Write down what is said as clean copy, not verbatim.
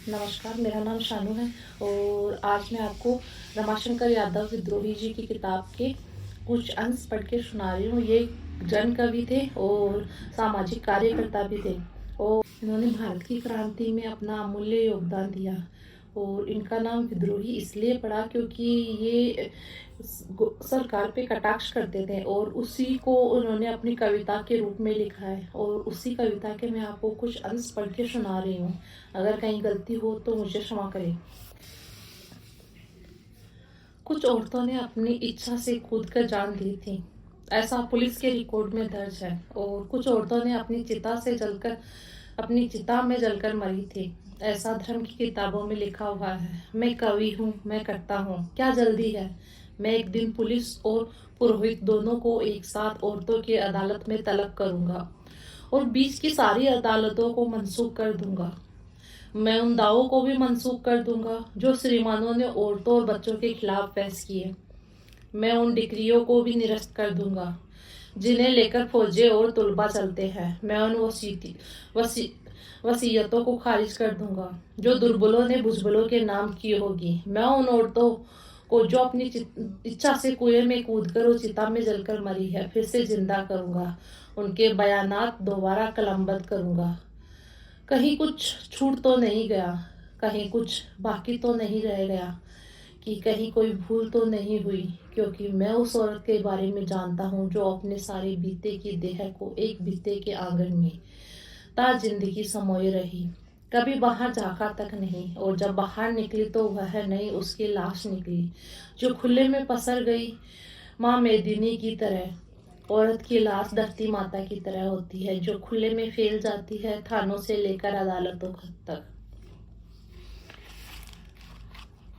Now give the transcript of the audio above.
नमस्कार, मेरा नाम शानू है और आज मैं आपको रमाशंकर यादव विद्रोही जी की किताब के कुछ अंश पढ़ के सुना रही हूँ। ये जन कवि थे और सामाजिक कार्यकर्ता भी थे और इन्होंने भारत की क्रांति में अपना अमूल्य योगदान दिया। और इनका नाम विद्रोही इसलिए पड़ा क्योंकि ये सरकार पे कटाक्ष करते थे और उसी को उन्होंने अपनी कविता के रूप में लिखा है और उसी कविता के मैं आपको कुछ अंश पढ़ के सुना रही हूँ। अगर कहीं गलती हो तो मुझे क्षमा करें। कुछ औरतों ने अपनी इच्छा से कूद कर जान दी थी, ऐसा पुलिस के रिकॉर्ड में दर्ज है। और कुछ औरतों ने अपनी चिता में जलकर मरी थी, ऐसा धर्म की किताबों में लिखा हुआ है। मैं कवि हूँ, मैं करता हूँ, क्या जल्दी है। मैं एक दिन पुलिस और पुरोहित दोनों को एक साथ औरतों की अदालत में तलब करूंगा और बीच की सारी अदालतों को मनसूख कर दूंगा। मैं उन दावों को भी मनसूख कर दूंगा जो श्रीमानों ने औरतों और बच्चों के खिलाफ पेश किए। मैं उन डिक्रियों को भी निरस्त कर दूंगा जिन्हें लेकर फौजे और तुलबा चलते हैं। मैं उन वसी वसीयतों को खारिज कर दूंगा जो दुर्बलों ने भुजबलों के नाम की होगी। मैं उन औरतों को जो अपनी इच्छा से कुएं में कूदकर और चिता में जलकर मरी है फिर से जिंदा करूंगा। उनके बयानात दोबारा कलमबद्ध करूंगा। कहीं कुछ छूट तो नहीं गया, कहीं कुछ बाकी तो नहीं रह गया, कि कहीं कोई भूल तो नहीं हुई, क्योंकि मैं उस औरत के बारे में जानता हूँ जो अपने सारे बीते की देह को एक बीते के आंगन में ता जिंदगी समोए रही, कभी बाहर झांका तक नहीं। और जब बाहर निकली तो वह नहीं उसकी लाश निकली जो खुले में पसर गई। माँ मेदिनी की तरह औरत की लाश धरती माता की तरह होती है जो खुले में फैल जाती है, थानों से लेकर अदालतों तक।